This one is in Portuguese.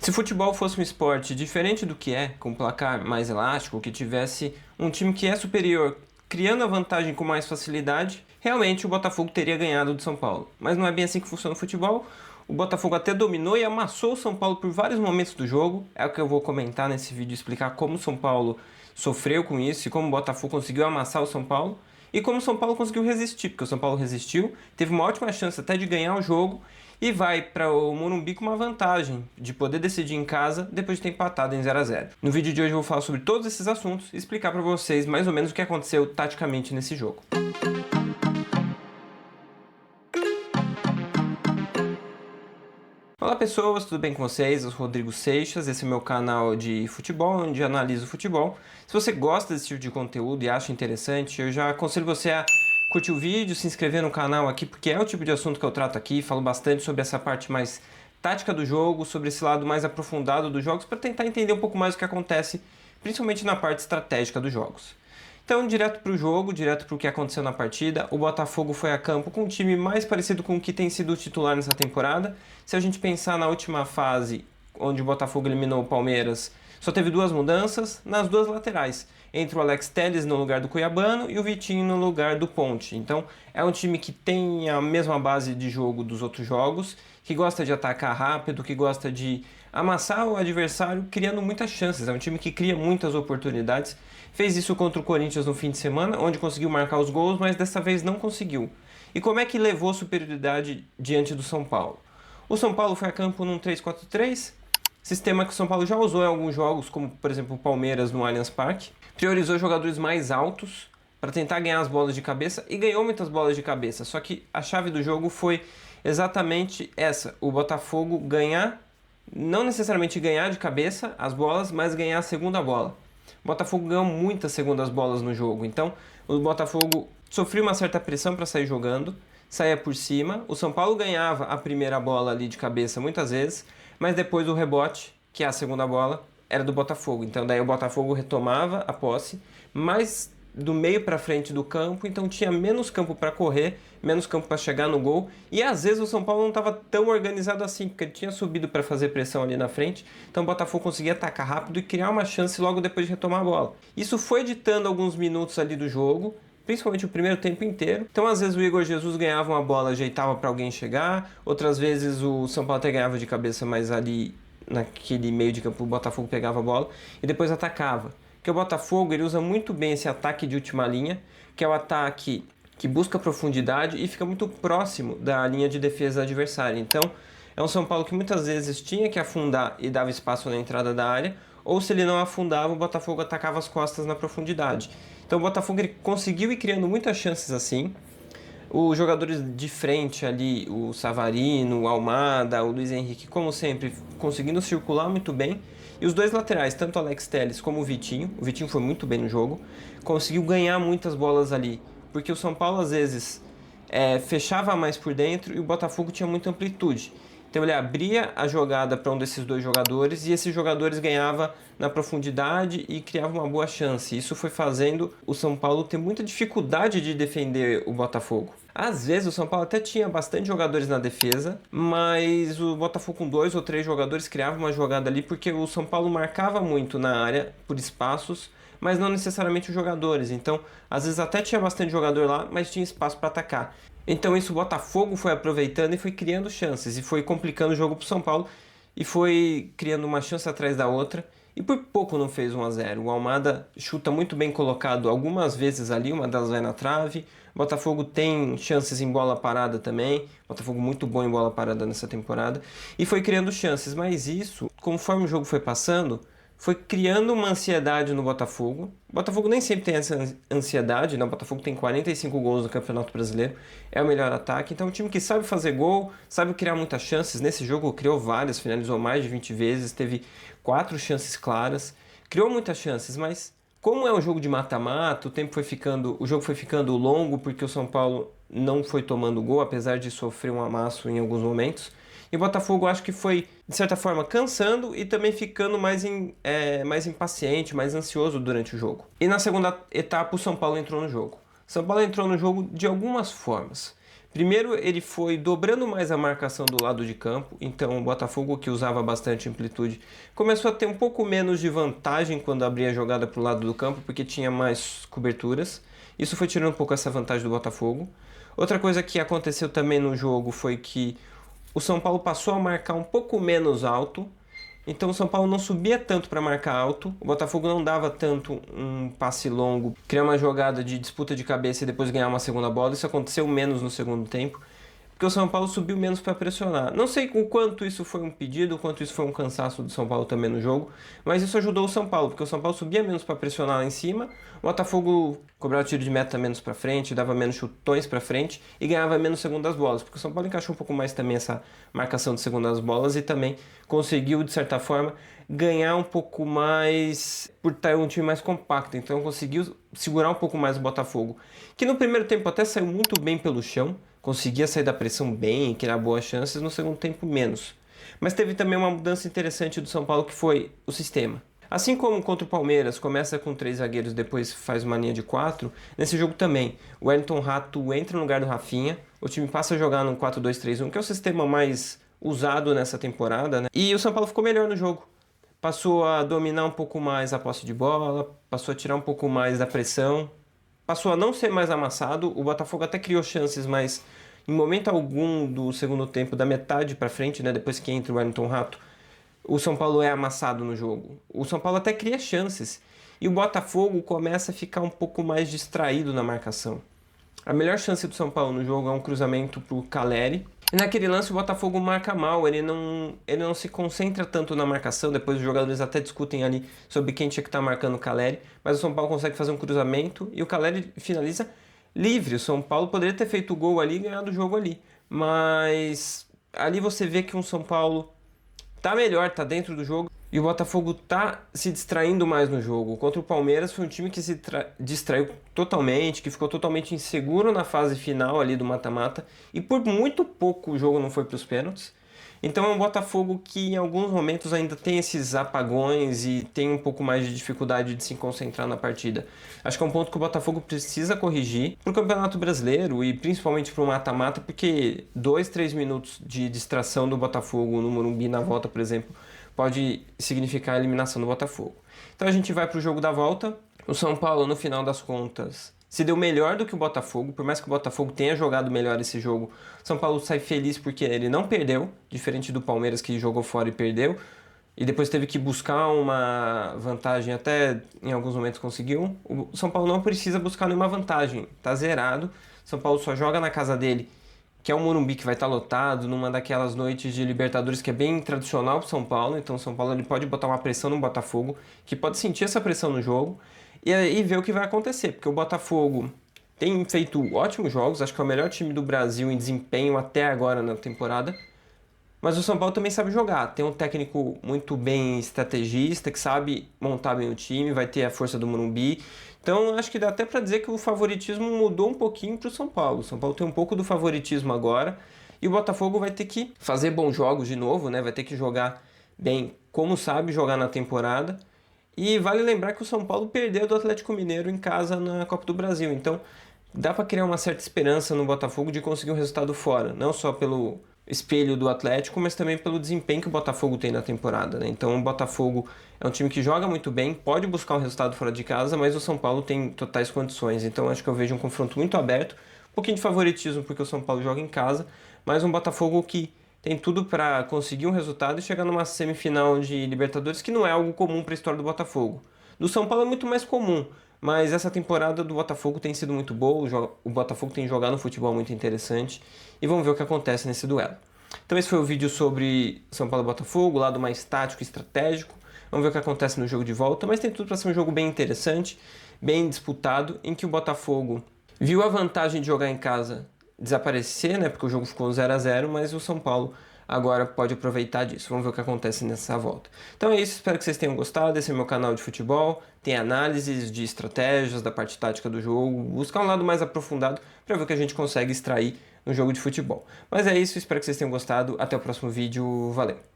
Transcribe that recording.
Se futebol fosse um esporte diferente do que é, com um placar mais elástico, que tivesse um time que é superior criando a vantagem com mais facilidade, realmente o Botafogo teria ganhado do São Paulo. Mas não é bem assim que funciona o futebol. O Botafogo até dominou e amassou o São Paulo por vários momentos do jogo. É o que eu vou comentar nesse vídeo, explicar como o São Paulo sofreu com isso e como o Botafogo conseguiu amassar o São Paulo. E como o São Paulo conseguiu resistir, porque o São Paulo resistiu, teve uma ótima chance até de ganhar o jogo e vai para o Morumbi com uma vantagem de poder decidir em casa depois de ter empatado em 0 a 0. No vídeo de hoje eu vou falar sobre todos esses assuntos e explicar para vocês mais ou menos o que aconteceu taticamente nesse jogo. Olá pessoas, tudo bem com vocês? Eu sou Rodrigo Seixas, esse é o meu canal de futebol, onde eu analiso futebol. Se você gosta desse tipo de conteúdo e acha interessante, eu já aconselho você a curtir o vídeo, se inscrever no canal aqui, porque é o tipo de assunto que eu trato aqui, falo bastante sobre essa parte mais tática do jogo, sobre esse lado mais aprofundado dos jogos, para tentar entender um pouco mais o que acontece, principalmente na parte estratégica dos jogos. Então, direto para o jogo, direto para o que aconteceu na partida, o Botafogo foi a campo com um time mais parecido com o que tem sido o titular nessa temporada. Se a gente pensar na última fase, onde o Botafogo eliminou o Palmeiras, só teve duas mudanças nas duas laterais, entre o Alex Telles no lugar do Cuiabano e o Vitinho no lugar do Ponte. Então, é um time que tem a mesma base de jogo dos outros jogos, que gosta de atacar rápido, que gosta de amassar o adversário, criando muitas chances. É um time que cria muitas oportunidades. Fez isso contra o Corinthians no fim de semana, onde conseguiu marcar os gols, mas dessa vez não conseguiu. E como é que levou superioridade diante do São Paulo? O São Paulo foi a campo num 3-4-3, sistema que o São Paulo já usou em alguns jogos, como por exemplo o Palmeiras no Allianz Parque. Priorizou jogadores mais altos para tentar ganhar as bolas de cabeça e ganhou muitas bolas de cabeça. Só que a chave do jogo foi exatamente essa: o Botafogo ganhar, não necessariamente ganhar de cabeça as bolas, mas ganhar a segunda bola. O Botafogo ganhou muitas segundas bolas no jogo, então o Botafogo sofreu uma certa pressão para sair jogando, saía por cima. O São Paulo ganhava a primeira bola ali de cabeça muitas vezes, mas depois o rebote, que é a segunda bola, era do Botafogo. Então daí o Botafogo retomava a posse, mas do meio para frente do campo, então tinha menos campo para correr, menos campo para chegar no gol, e às vezes o São Paulo não estava tão organizado assim, porque ele tinha subido para fazer pressão ali na frente, então o Botafogo conseguia atacar rápido e criar uma chance logo depois de retomar a bola. Isso foi ditando alguns minutos ali do jogo, principalmente o primeiro tempo inteiro. Então às vezes o Igor Jesus ganhava uma bola, ajeitava para alguém chegar, outras vezes o São Paulo até ganhava de cabeça, mas ali naquele meio de campo o Botafogo pegava a bola e depois atacava. Porque o Botafogo ele usa muito bem esse ataque de última linha, que é o ataque que busca profundidade e fica muito próximo da linha de defesa adversária. Então é um São Paulo que muitas vezes tinha que afundar e dava espaço na entrada da área, ou se ele não afundava, o Botafogo atacava as costas na profundidade. Então o Botafogo ele conseguiu ir criando muitas chances assim. Os jogadores de frente ali, o Savarino, o Almada, o Luiz Henrique, como sempre, conseguindo circular muito bem. E os dois laterais, tanto o Alex Telles como o Vitinho foi muito bem no jogo, conseguiu ganhar muitas bolas ali, porque o São Paulo às vezes fechava mais por dentro e o Botafogo tinha muita amplitude. Então ele abria a jogada para um desses dois jogadores e esses jogadores ganhavam na profundidade e criavam uma boa chance. Isso foi fazendo o São Paulo ter muita dificuldade de defender o Botafogo. Às vezes o São Paulo até tinha bastante jogadores na defesa, mas o Botafogo com 2 ou 3 jogadores criava uma jogada ali porque o São Paulo marcava muito na área por espaços, mas não necessariamente os jogadores. Então às vezes até tinha bastante jogador lá, mas tinha espaço para atacar. Então isso o Botafogo foi aproveitando e foi criando chances, e foi complicando o jogo para o São Paulo, e foi criando uma chance atrás da outra, e por pouco não fez 1 a 0. O Almada chuta muito bem colocado algumas vezes ali, uma delas vai na trave. O Botafogo tem chances em bola parada também, o Botafogo muito bom em bola parada nessa temporada, e foi criando chances, mas isso, conforme o jogo foi passando, foi criando uma ansiedade no Botafogo. O Botafogo nem sempre tem essa ansiedade, né? O Botafogo tem 45 gols no Campeonato Brasileiro, é o melhor ataque. Então é um time que sabe fazer gol, sabe criar muitas chances. Nesse jogo criou várias, finalizou mais de 20 vezes, teve 4 chances claras. Criou muitas chances, mas como é um jogo de mata-mata, o jogo foi ficando longo porque o São Paulo não foi tomando gol, apesar de sofrer um amasso em alguns momentos. E o Botafogo acho que foi, de certa forma, cansando e também ficando mais impaciente, mais ansioso durante o jogo. E na segunda etapa o São Paulo entrou no jogo. O São Paulo entrou no jogo de algumas formas. Primeiro, ele foi dobrando mais a marcação do lado de campo, então o Botafogo, que usava bastante amplitude, começou a ter um pouco menos de vantagem quando abria a jogada para o lado do campo, porque tinha mais coberturas. Isso foi tirando um pouco essa vantagem do Botafogo. Outra coisa que aconteceu também no jogo foi que o São Paulo passou a marcar um pouco menos alto, então o São Paulo não subia tanto para marcar alto, o Botafogo não dava tanto um passe longo, criar uma jogada de disputa de cabeça e depois ganhar uma segunda bola. Isso aconteceu menos no segundo tempo, porque o São Paulo subiu menos para pressionar. Não sei o quanto isso foi um pedido, o quanto isso foi um cansaço do São Paulo também no jogo, mas isso ajudou o São Paulo, porque o São Paulo subia menos para pressionar lá em cima, o Botafogo cobrava tiro de meta menos para frente, dava menos chutões para frente e ganhava menos segundas bolas, porque o São Paulo encaixou um pouco mais também essa marcação de segundas bolas e também conseguiu, de certa forma, ganhar um pouco mais por ter um time mais compacto. Então conseguiu segurar um pouco mais o Botafogo, que no primeiro tempo até saiu muito bem pelo chão, conseguia sair da pressão bem, criar boas chances, no segundo tempo menos. Mas teve também uma mudança interessante do São Paulo, que foi o sistema. Assim como contra o Palmeiras, começa com 3 zagueiros, depois faz uma linha de 4, nesse jogo também, o Wellington Rato entra no lugar do Rafinha, o time passa a jogar no 4-2-3-1, que é o sistema mais usado nessa temporada, né? E o São Paulo ficou melhor no jogo. Passou a dominar um pouco mais a posse de bola, passou a tirar um pouco mais da pressão, passou a não ser mais amassado. O Botafogo até criou chances, mas em momento algum do segundo tempo, da metade para frente, né, depois que entra o Wellington Rato, o São Paulo é amassado no jogo. O São Paulo até cria chances e o Botafogo começa a ficar um pouco mais distraído na marcação. A melhor chance do São Paulo no jogo é um cruzamento para o Caleri. E naquele lance o Botafogo marca mal, ele não se concentra tanto na marcação. Depois os jogadores até discutem ali sobre quem tinha que estar marcando o Caleri, mas o São Paulo consegue fazer um cruzamento e o Caleri finaliza livre. O São Paulo poderia ter feito o gol ali e ganhado o jogo ali, mas ali você vê que o São Paulo tá melhor, tá dentro do jogo, e o Botafogo tá se distraindo mais no jogo. Contra o Palmeiras foi um time que se distraiu totalmente, que ficou totalmente inseguro na fase final ali do mata-mata, e por muito pouco o jogo não foi para os pênaltis. Então é um Botafogo que em alguns momentos ainda tem esses apagões e tem um pouco mais de dificuldade de se concentrar na partida. Acho que é um ponto que o Botafogo precisa corrigir para o Campeonato Brasileiro e principalmente para o mata-mata, porque 2, 3 minutos de distração do Botafogo no Morumbi na volta, por exemplo, pode significar a eliminação do Botafogo. Então a gente vai para o jogo da volta. O São Paulo, no final das contas, se deu melhor do que o Botafogo, por mais que o Botafogo tenha jogado melhor esse jogo. São Paulo sai feliz porque ele não perdeu, diferente do Palmeiras que jogou fora e perdeu, e depois teve que buscar uma vantagem, até em alguns momentos conseguiu. O São Paulo não precisa buscar nenhuma vantagem, tá zerado. São Paulo só joga na casa dele, que é o Morumbi, que vai estar lotado, numa daquelas noites de Libertadores que é bem tradicional para São Paulo. Então o São Paulo ele pode botar uma pressão no Botafogo, que pode sentir essa pressão no jogo, e aí ver o que vai acontecer, porque o Botafogo tem feito ótimos jogos, acho que é o melhor time do Brasil em desempenho até agora na temporada, mas o São Paulo também sabe jogar, tem um técnico muito bem estrategista, que sabe montar bem o time, vai ter a força do Morumbi, então acho que dá até para dizer que o favoritismo mudou um pouquinho para o São Paulo. O São Paulo tem um pouco do favoritismo agora, e o Botafogo vai ter que fazer bons jogos de novo, né? Vai ter que jogar bem como sabe jogar na temporada. E vale lembrar que o São Paulo perdeu do Atlético Mineiro em casa na Copa do Brasil. Então dá para criar uma certa esperança no Botafogo de conseguir um resultado fora. Não só pelo espelho do Atlético, mas também pelo desempenho que o Botafogo tem na temporada, né? Então o Botafogo é um time que joga muito bem, pode buscar um resultado fora de casa, mas o São Paulo tem totais condições. Então acho que eu vejo um confronto muito aberto. Um pouquinho de favoritismo porque o São Paulo joga em casa, mas um Botafogo que tem tudo para conseguir um resultado e chegar numa semifinal de Libertadores, que não é algo comum para a história do Botafogo. Do São Paulo é muito mais comum, mas essa temporada do Botafogo tem sido muito boa, o Botafogo tem jogado um futebol muito interessante, e vamos ver o que acontece nesse duelo. Então esse foi o vídeo sobre São Paulo e Botafogo, lado mais tático e estratégico. Vamos ver o que acontece no jogo de volta, mas tem tudo para ser um jogo bem interessante, bem disputado, em que o Botafogo viu a vantagem de jogar em casa desaparecer, né, porque o jogo ficou 0-0, mas o São Paulo agora pode aproveitar disso. Vamos ver o que acontece nessa volta. Então é isso, espero que vocês tenham gostado. Esse é o meu canal de futebol, tem análises de estratégias, da parte tática do jogo, buscar um lado mais aprofundado para ver o que a gente consegue extrair no jogo de futebol. Mas é isso, espero que vocês tenham gostado. Até o próximo vídeo, valeu!